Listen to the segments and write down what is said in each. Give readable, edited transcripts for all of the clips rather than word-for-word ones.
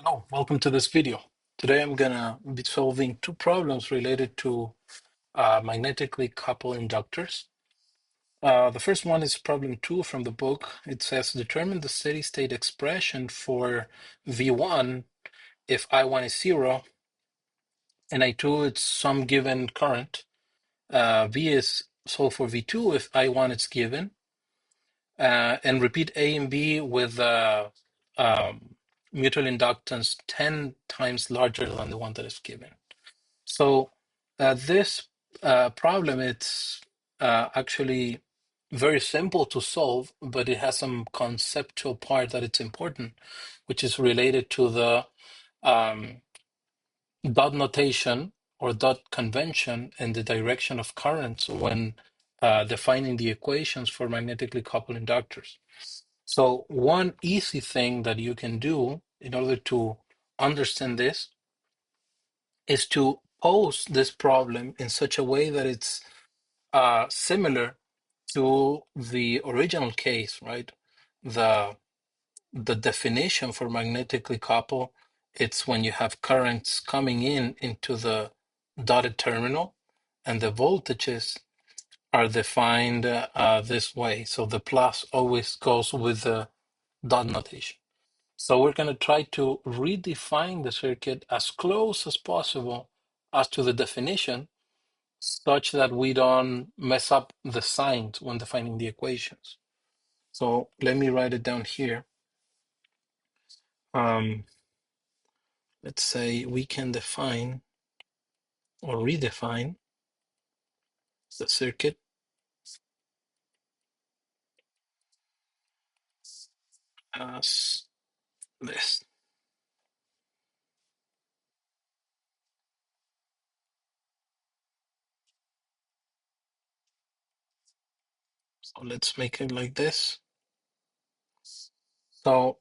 Hello, welcome to this video. Today I'm gonna be solving two problems related to magnetically coupled inductors. The first one is problem 2 from the book. It says determine the steady state expression for V1 if I1 is 0 and I2 it's some given current. V is solved for V2 if I1 is given. And repeat A and B with um, mutual inductance 10 times larger than the one that is given. So this problem, it's actually very simple to solve, but it has some conceptual part that it's important, which is related to the um, dot notation or dot convention and the direction of currents when defining the equations for magnetically coupled inductors. So one easy thing that you can do in order to understand this is to pose this problem in such a way that it's similar to the original case, right? The the definition for magnetically coupled, it's when you have currents coming in into the dotted terminal, and the voltages are defined this way. So the plus always goes with the dot notation. So we're going to try to redefine the circuit as close as possible as to the definition, such that we don't mess up the signs when defining the equations. So let me write it down here. Let's say we can define or redefine the circuit as this. So let's make it like this. So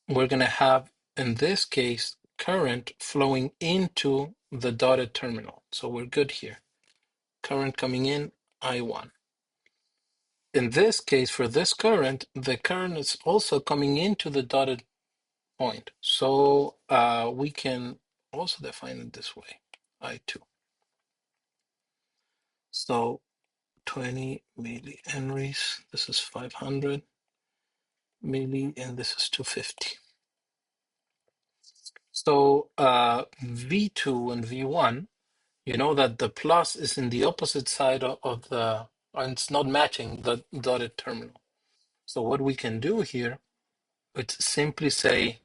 we're going to have, in this case, current flowing into the dotted terminal. So we're good here. Current coming in, I1. In this case, for this current, the current is also coming into the dotted point. So we can also define it this way, I2. So 20 millihenries, this is 500 milli, and this is 250. So V2 and V1, you know that the plus is in the opposite side of the, and it's not matching the dotted terminal. So what we can do here, it's simply say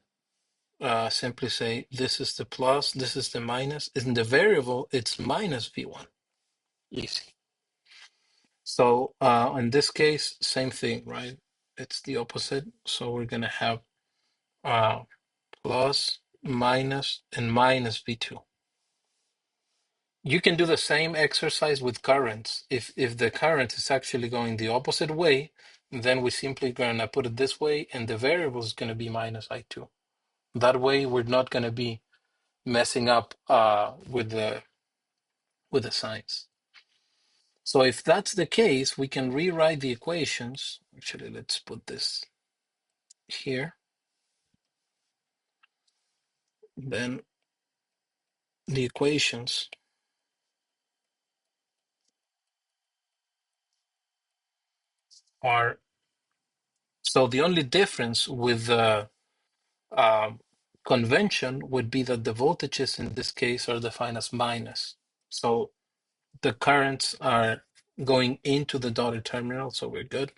this is the plus, this is the minus. In the variable, it's minus V1. Easy. So in this case, same thing, right? It's the opposite. So we're going to have plus, minus, and minus V2. You can do the same exercise with currents. If the current is actually going the opposite way, then we're simply going to put it this way, and the variable is going to be minus I2. That way, we're not going to be messing up with the signs. So if that's the case, we can rewrite the equations. Actually, let's put this here. Then the equations are, so the only difference with the convention would be that the voltages in this case are defined as minus. So the currents are going into the dotted terminal, so we're good.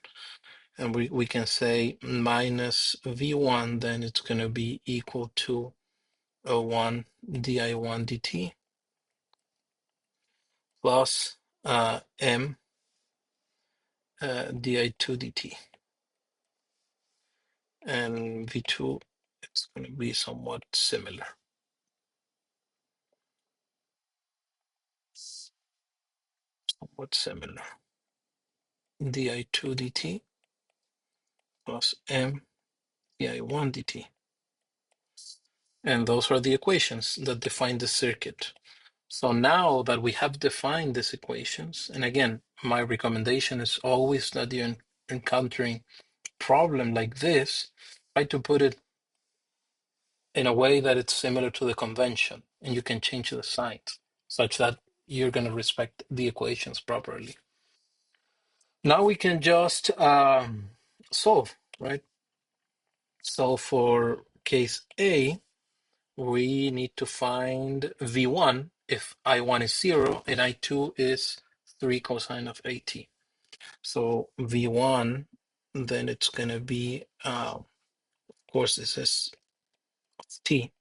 And we can say minus V1, then it's going to be equal to O1 di1 dt plus M di2 dt. And V2, it's going to be somewhat similar. Somewhat similar. di2 dt plus M di1 dt. And those are the equations that define the circuit. So now that we have defined these equations, and again, my recommendation is always that you're encountering problem like this, try to put it in a way that it's similar to the convention, and you can change the signs such that you're going to respect the equations properly. Now we can just solve, right? So for case A, we need to find V1 if I1 is 0 and I2 is 3 cosine of AT. So V1, then it's going to be, of course, this is T.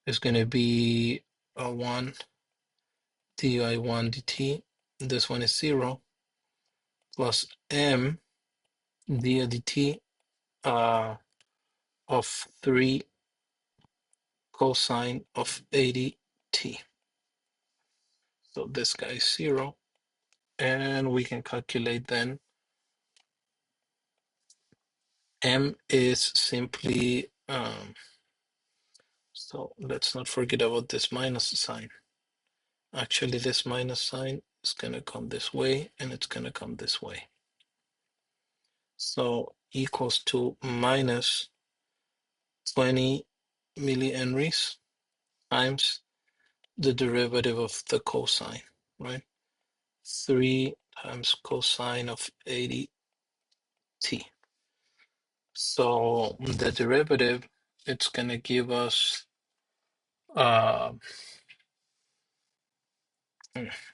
It's going to be 1 di1 dt. This one is 0 plus m d dt of 3 cosine of 80t. So this guy is 0. And we can calculate then m is simply, so let's not forget about this minus sign. Actually, this minus sign is going to come this way, and it's going to come this way. So equals to minus 20 millihenries times the derivative of the cosine, right? 3 times cosine of 80t. So the derivative, it's going to give us, let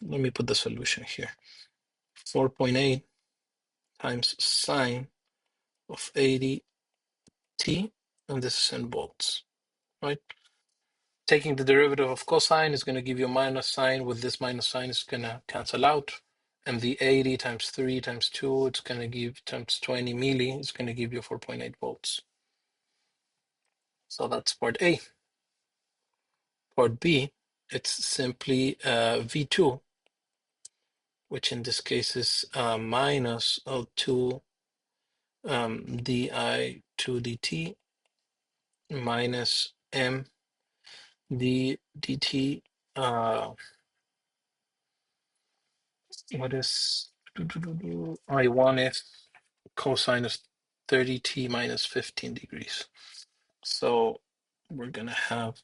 me put the solution here. 4.8 times sine of 80t, and this is in volts, right? Taking the derivative of cosine is going to give you a minus sign. With this minus sign, it's going to cancel out. And the 80 times 3 times 2, it's going to give times 20 milli, it's going to give you 4.8 volts. So that's part A. Part B, it's simply V2, which in this case is minus L2 di2 dt minus m d dt. What is I1 is cosine of 30t minus 15 degrees. So we're gonna have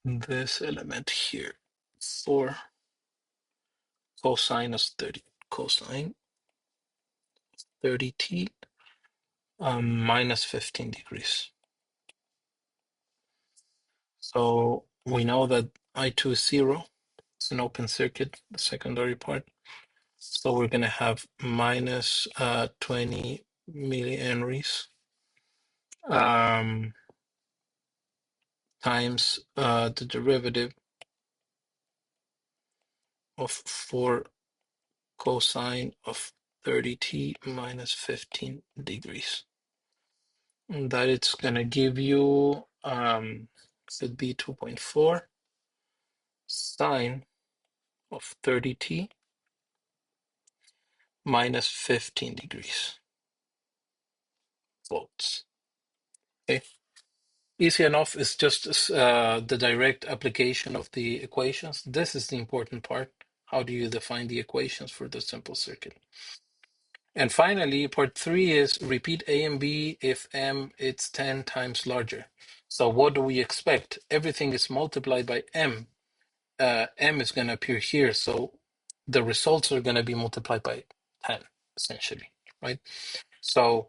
this element here, 4 cosine is 30 cosine 30t minus 15 degrees. So we know that I2 is 0. It's an open circuit, the secondary part. So we're going to have minus 20 millihenries times the derivative of 4 cosine of 30t minus 15 degrees. And that it's going to give you, should be 2.4 sine of 30t minus 15 degrees volts. Okay. Easy enough. It's just the direct application of the equations. This is the important part. How do you define the equations for the simple circuit? And finally, part 3 is repeat A and B if M it's 10 times larger. So what do we expect? Everything is multiplied by M. M is going to appear here. So the results are going to be multiplied by 10, essentially, right? So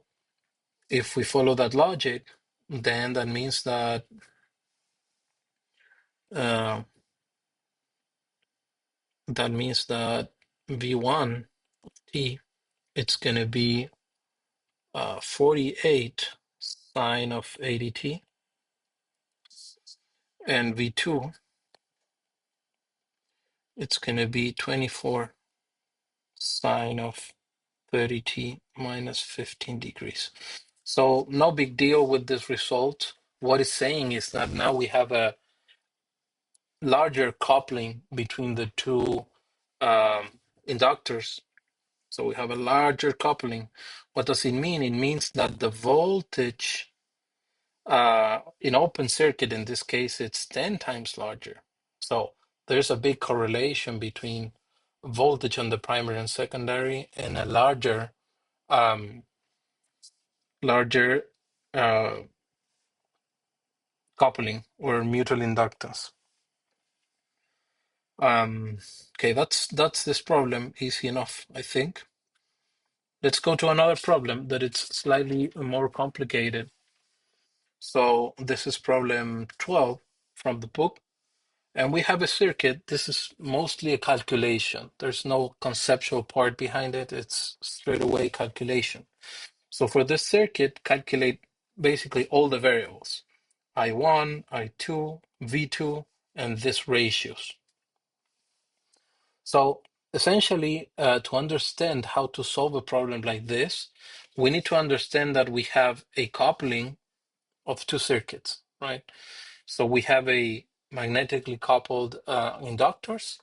if we follow that logic, then that means that V1 T, it's going to be 48 sine of 80t, and V2, it's going to be 24 sine of 30t minus 15 degrees. So no big deal with this result. What it's saying is that now we have a larger coupling between the two inductors. So we have a larger coupling. What does it mean? It means that the voltage in open circuit, in this case, it's 10 times larger. So there's a big correlation between voltage on the primary and secondary and a larger um, larger uh, coupling or mutual inductance. Okay, that's this problem, easy enough, I think. Let's go to another problem that it's slightly more complicated. So this is problem 12 from the book. And we have a circuit. This is mostly a calculation. There's no conceptual part behind it. It's straight away calculation. So for this circuit, calculate basically all the variables. I1, I2, V2, and this ratios. So essentially, to understand how to solve a problem like this, we need to understand that we have a coupling of two circuits, right? So we have a magnetically coupled inductors.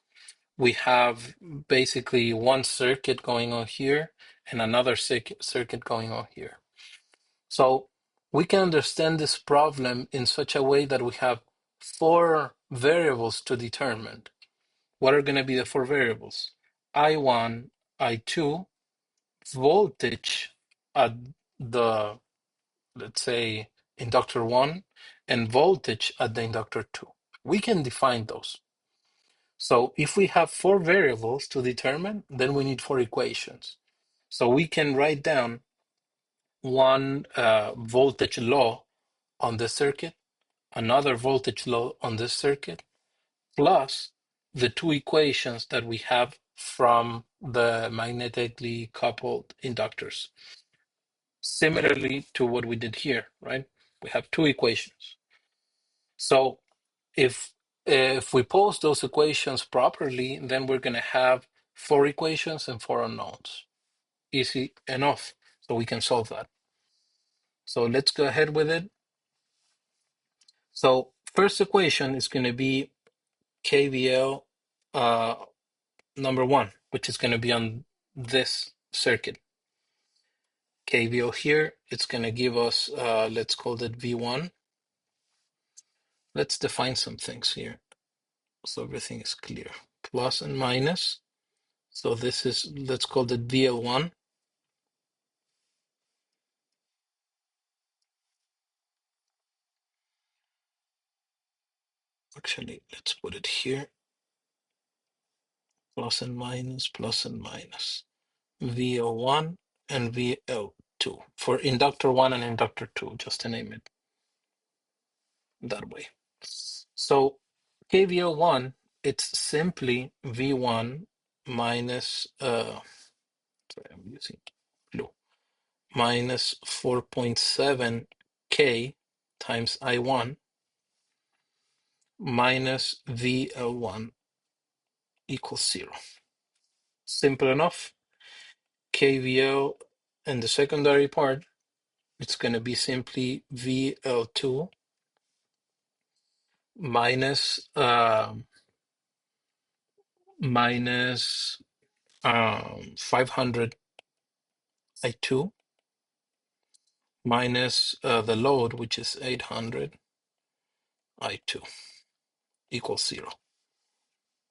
We have basically one circuit going on here and another circuit going on here. So we can understand this problem in such a way that we have four variables to determine. What are going to be the four variables? I1, I2, voltage at the, let's say, inductor 1, and voltage at the inductor 2. We can define those. So if we have four variables to determine, then we need four equations. So we can write down one voltage law on this circuit, another voltage law on this circuit, plus the two equations that we have from the magnetically coupled inductors. Similarly to what we did here, right? We have two equations. So if we pose those equations properly, then we're going to have four equations and four unknowns. Easy enough. So we can solve that. So let's go ahead with it. So first equation is going to be KVL number 1, which is going to be on this circuit. KVL here, it's going to give us, let's call it V1. Let's define some things here so everything is clear. Plus and minus. So this is, let's call it VL1. Actually, let's put it here. Plus and minus, plus and minus. VL1 and VL2 for inductor 1 and inductor 2, just to name it that way. So KVL1, it's simply V1 minus, sorry, I'm using blue, minus 4.7 K times I1 minus VL1 equals 0. Simple enough. KVL and the secondary part, it's going to be simply VL2 minus minus 500 I2 minus the load, which is 800 I2 equals 0.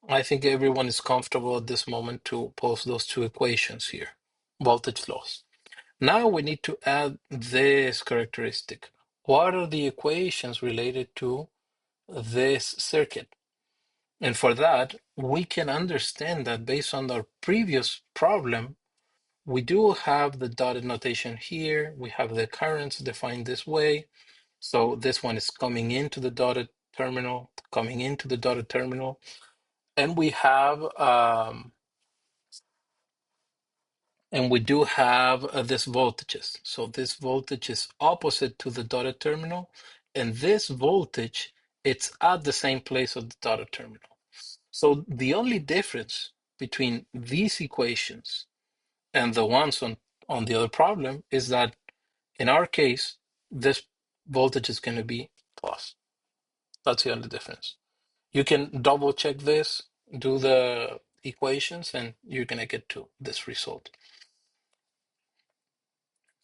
I think everyone is comfortable at this moment to pose those two equations here, voltage laws. Now we need to add this characteristic. What are the equations related to this circuit? And for that, we can understand that based on our previous problem, we do have the dotted notation here. We have the currents defined this way. So this one is coming into the dotted terminal, coming into the dotted terminal. And we have, and we do have this voltages. So this voltage is opposite to the dotted terminal. And this voltage, it's at the same place of the dotted terminal. So the only difference between these equations and the ones on the other problem is that in our case, this voltage is going to be plus. That's the only difference. You can double check this, do the equations, and you're going to get to this result.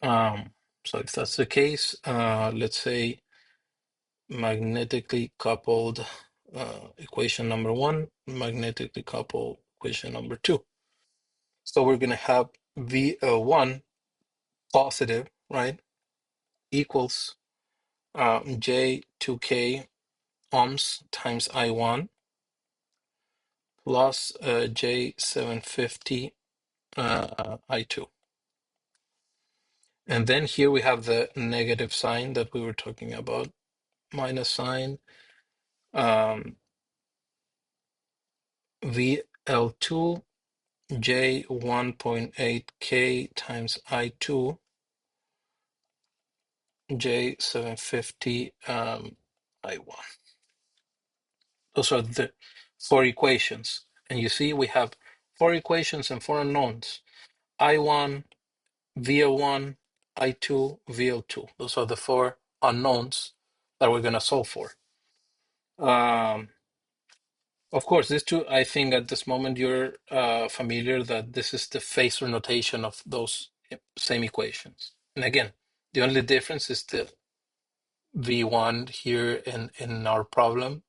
So if that's the case, let's say magnetically coupled equation number 1, magnetically coupled equation number 2. So we're going to have VL1 positive, right, equals J2K ohms times I1 plus J750 I2. And then here we have the negative sign that we were talking about, minus sign, VL2 J1.8K times I2 J750 I1. Those are the four equations. And you see we have four equations and four unknowns. I1, VL1, I2, VL2. Those are the four unknowns that we're going to solve for. Of course, these two, I think at this moment you're familiar that this is the phasor notation of those same equations. And again, the only difference is the V1 here in our problem.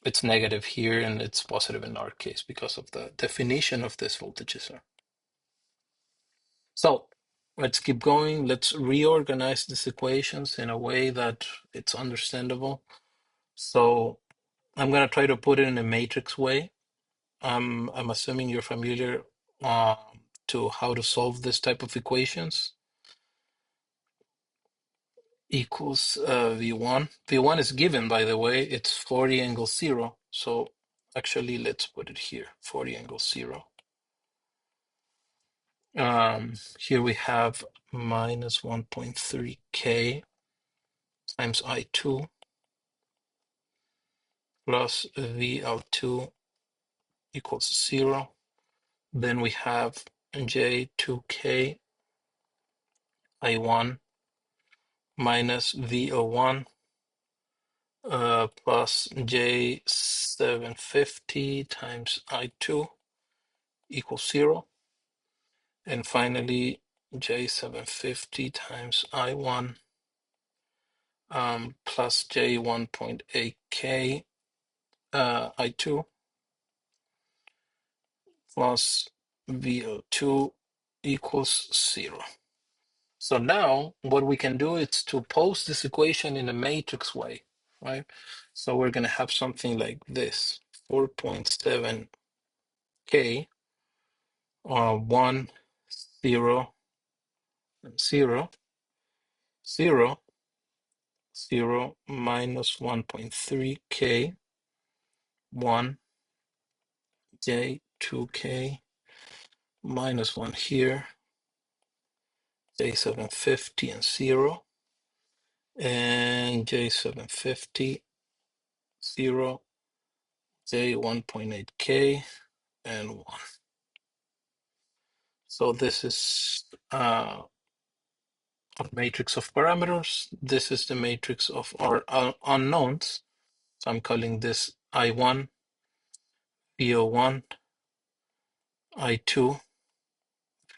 It's negative here and it's positive in our case because of the definition of this voltages. So let's keep going. Let's reorganize these equations in a way that it's understandable. So I'm going to try to put it in a matrix way. I'm assuming you're familiar to how to solve this type of equations. Equals V1. V1 is given, by the way, it's 40 angle 0. So actually, let's put it here, 40 angle 0. Here we have minus 1.3K times I2 plus VL2 equals 0. Then we have J2K I1 minus VL1 plus J750 times I2 equals 0. And finally, J750 times I1 plus J1.8K I2 plus VO2 equals 0. So now what we can do is to pose this equation in a matrix way, right? So we're going to have something like this, 4.7K, 1, 0, 0, 0, 0, minus 1.3K, 1, J2K, minus 1 here, J750 and 0, and J750, 0, J1.8K, and 1. So this is a matrix of parameters. This is the matrix of our unknowns. So I'm calling this I1, VO1, I2,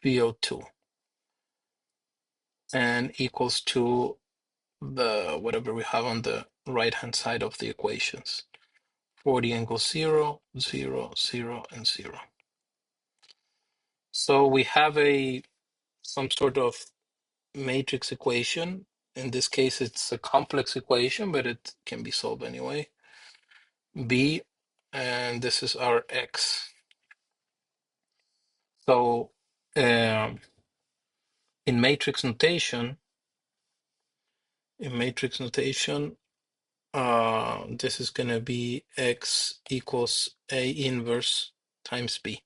VO2, and equals to the whatever we have on the right hand side of the equations. 40 angle 0, 0, 0, and 0. So we have some sort of matrix equation. In this case, it's a complex equation, but it can be solved anyway. B, and this is our X. So in matrix notation, this is going to be X equals A inverse times B.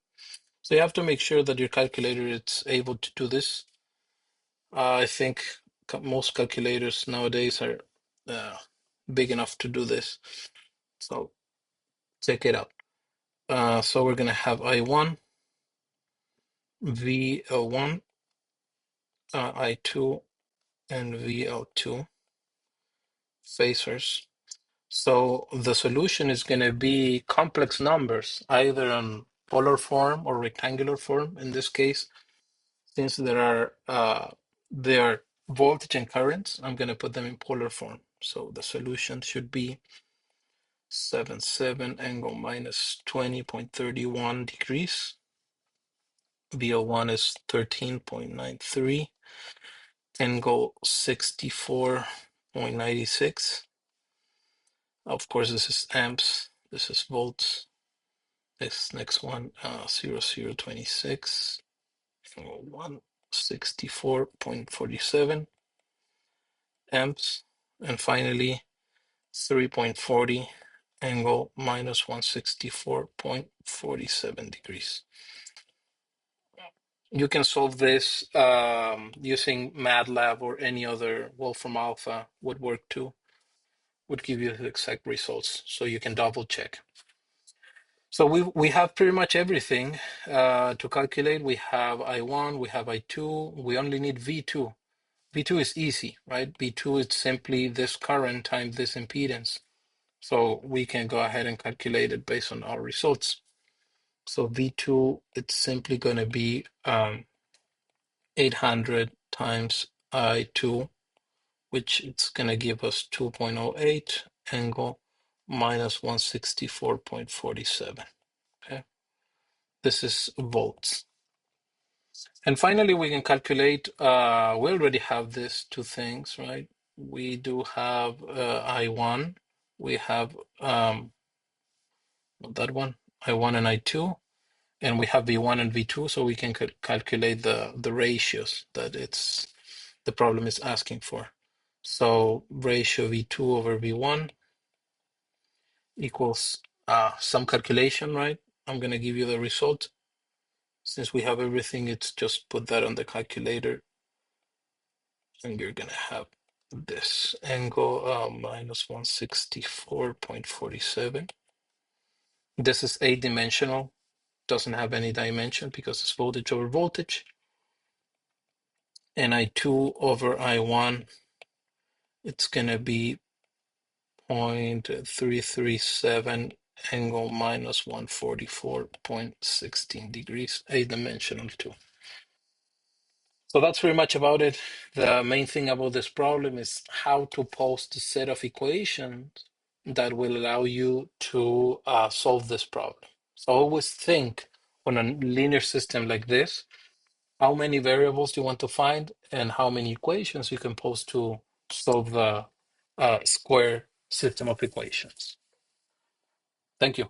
So you have to make sure that your calculator is able to do this. I think most calculators nowadays are big enough to do this. So check it out. So we're going to have I1, VL1, I2, and VL2 phasors. So the solution is going to be complex numbers, either on polar form or rectangular form. In this case, since there are voltage and currents, I'm going to put them in polar form. So the solution should be 77 angle minus 20.31 degrees VO1 is 13.93. Angle 64.96. Of course, this is amps. This is volts. This next one, 0026. 164.47 amps. And finally, 3.40 angle minus 164.47 degrees. You can solve this using MATLAB or any other Wolfram Alpha would work too, would give you the exact results, so you can double check. So we have pretty much everything to calculate. We have I1, we have I2, we only need V2. V2 is easy, right? V2 is simply this current times this impedance. So we can go ahead and calculate it based on our results. So V2, it's simply going to be 800 times I2, which it's going to give us 2.08 angle minus 164.47. Okay, this is volts. And finally, we can calculate, we already have these two things, right? We do have I1, we have that one, I1 and I2, and we have V1 and V2, so we can calculate the ratios that the problem is asking for. So ratio V2 over V1 equals some calculation, right? I'm going to give you the result. Since we have everything, it's just put that on the calculator, and you're going to have this angle minus 164.47. This is 8-dimensional, doesn't have any dimension because it's voltage over voltage. And I2 over I1, it's going to be 0.337 angle minus 144.16 degrees, 8-dimensional too. So that's pretty much about it. The main thing about this problem is how to post a set of equations that will allow you to solve this problem. So always think on a linear system like this, how many variables you want to find and how many equations you can post to solve the square system of equations. Thank you.